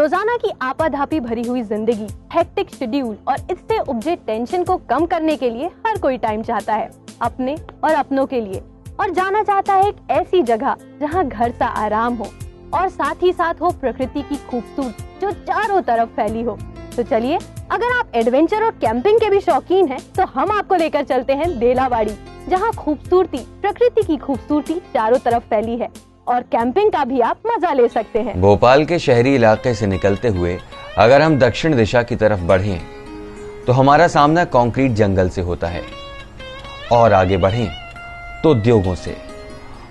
रोजाना की आपाधापी भरी हुई जिंदगी, हेक्टिक शेड्यूल और इससे उपजे टेंशन को कम करने के लिए हर कोई टाइम चाहता है अपने और अपनों के लिए, और जाना चाहता है एक ऐसी जगह जहां घर सा आराम हो और साथ ही साथ हो प्रकृति की खूबसूरती जो चारों तरफ फैली हो। तो चलिए, अगर आप एडवेंचर और कैंपिंग के भी शौकीन हैं, तो हम आपको लेकर चलते हैं देलावाड़ी, जहां खूबसूरती, प्रकृति की खूबसूरती चारों तरफ फैली है और कैंपिंग का भी आप मजा ले सकते हैं। भोपाल के शहरी इलाके से निकलते हुए अगर हम दक्षिण दिशा की तरफ बढ़ें तो हमारा सामना कंक्रीट जंगल से होता है, और आगे बढ़ें तो उद्योगों से,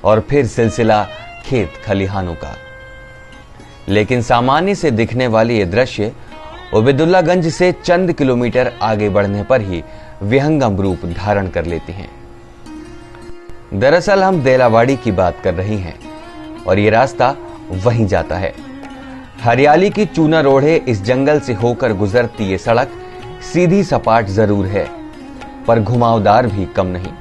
और फिर सिलसिला खेत खलिहानों का। लेकिन सामान्य से दिखने वाली ये दृश्य उबैदुल्लागंज से चंद किलोमीटर आगे बढ़ने पर ही विहंगम रूप धारण कर लेती हैं। दरअसल हम देलावाड़ी की बात कर रही हैं और ये रास्ता वहीं जाता है। हरियाली की चूना ओढ़े इस जंगल से होकर गुजरती ये सड़क सीधी सपाट जरूर है, पर घुमावदार भी कम नहीं।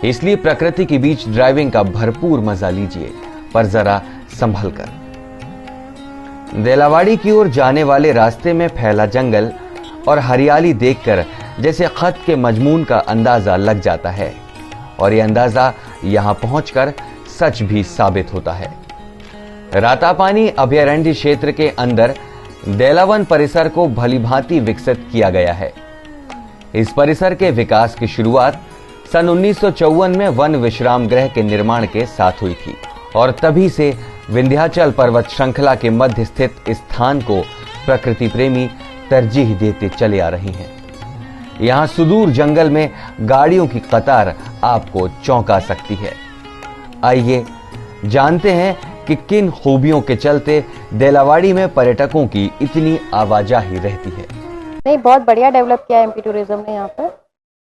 इसलिए प्रकृति के बीच ड्राइविंग का भरपूर मजा लीजिए, पर जरा संभल कर। देलावाड़ी की ओर जाने वाले रास्ते में फैला जंगल और हरियाली देखकर जैसे खत के मजमून का अंदाजा लग जाता है, और यह अंदाजा यहां पहुंचकर सच भी साबित होता है। रातापानी अभयारण्य क्षेत्र के अंदर देलावन परिसर को भलीभांति विकसित किया गया है। इस परिसर के विकास की शुरुआत सन 1954 में वन विश्राम गृह के निर्माण के साथ हुई थी, और तभी से विंध्याचल पर्वत श्रृंखला के मध्य स्थित इस स्थान को प्रकृति प्रेमी तरजीह देते चले आ रहे हैं। यहां सुदूर जंगल में गाड़ियों की कतार आपको चौंका सकती है। आइए जानते हैं कि किन खूबियों के चलते देलावाड़ी में पर्यटकों की इतनी आवाजाही रहती है। नहीं, बहुत बढ़िया डेवलप किया है एमपी टूरिज्म ने। यहाँ पर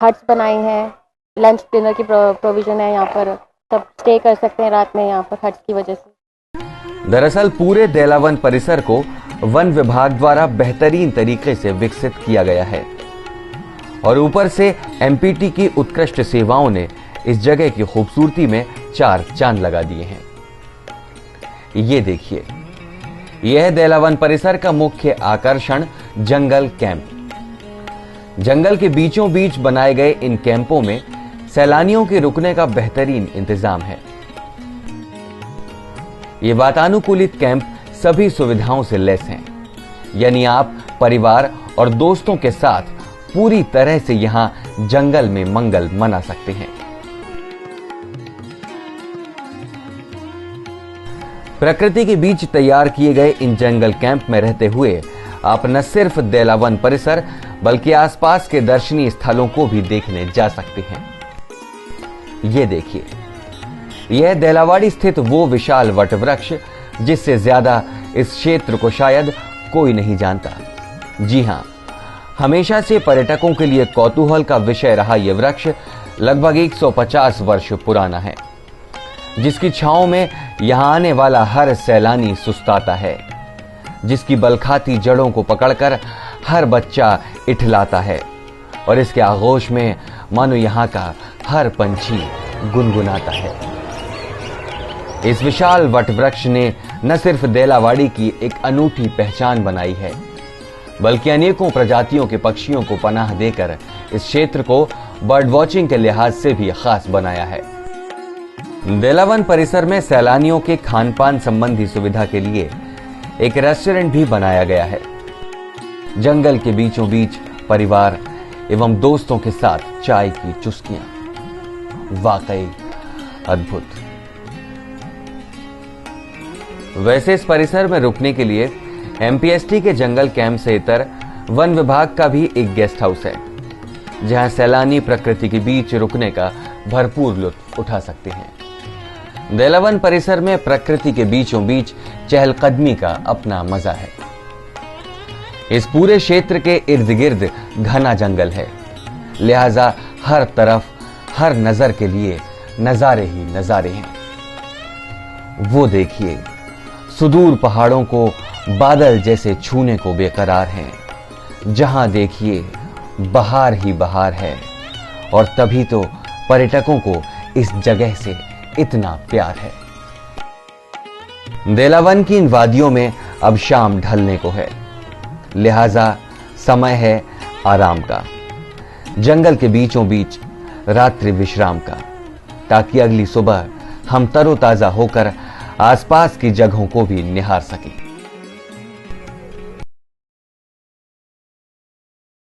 हट्स बनाई हैं, लंच डिनर की प्रोविजन है, यहाँ पर सब स्टे कर सकते हैं रात में यहाँ पर हट्स की वजह से। दरअसल पूरे देलावन परिसर को वन विभाग द्वारा बेहतरीन तरीके से विकसित किया गया है, और ऊपर से एमपीटी की उत्कृष्ट सेवाओं ने इस जगह की खूबसूरती में चार चांद लगा दिए हैं। ये देखिए, यह है देलावन परिसर का मुख्य आकर्षण जंगल कैंप। जंगल के बीचों बीच बनाए गए इन कैंपों में सैलानियों के रुकने का बेहतरीन इंतजाम है। ये वातानुकूलित कैंप सभी सुविधाओं से लैस हैं, यानी आप परिवार और दोस्तों के साथ पूरी तरह से यहां जंगल में मंगल मना सकते हैं। प्रकृति के बीच तैयार किए गए इन जंगल कैंप में रहते हुए आप न सिर्फ देलावन परिसर बल्कि आसपास के दर्शनीय स्थलों को भी देखने जा सकते हैं। ये देखिए, यह देलावाड़ी स्थित वो विशाल वटवृक्ष जिससे ज्यादा इस क्षेत्र को शायद कोई नहीं जानता। जी हां, हमेशा से पर्यटकों के लिए कौतूहल का विषय रहा यह वृक्ष लगभग 150 वर्ष पुराना है, जिसकी छांव में यहां आने वाला हर सैलानी सुस्ताता है, जिसकी बलखाती जड़ों को पकड़कर हर बच्चा इठलाता है, और इसके आगोश में मानो यहां का हर पंछी गुनगुनाता है। इस विशाल वटवृक्ष ने न सिर्फ देलावाड़ी की एक अनूठी पहचान बनाई है, बल्कि अनेकों प्रजातियों के पक्षियों को पनाह देकर इस क्षेत्र को बर्ड वॉचिंग के लिहाज से भी खास बनाया है। देलावन परिसर में सैलानियों के खान-पान संबंधी सुविधा के लिए एक रेस्टोरेंट भी बनाया गया है। जंगल के बीचों बीच परिवार एवं दोस्तों के साथ चाय की चुस्कियां, वाकई अद्भुत। वैसे इस परिसर में रुकने के लिए एमपीएसटी के जंगल कैंप से इतर वन विभाग का भी एक गेस्ट हाउस है, जहां सैलानी प्रकृति के बीच रुकने का भरपूर लुत्फ उठा सकते हैं। देलावन परिसर में प्रकृति के बीचों बीच चहलकदमी का अपना मजा है। इस पूरे क्षेत्र के इर्द गिर्द घना जंगल है, लिहाजा हर तरफ हर नजर के लिए नजारे ही नजारे हैं। वो देखिए, सुदूर पहाड़ों को बादल जैसे छूने को बेकरार हैं, जहां देखिए बहार ही बहार है, और तभी तो पर्यटकों को इस जगह से इतना प्यार है। देलावन की इन वादियों में अब शाम ढलने को है, लिहाजा समय है आराम का, जंगल के बीचों बीच रात्रि विश्राम का, ताकि अगली सुबह हम तरोताजा होकर आसपास की जगहों को भी निहार सकें।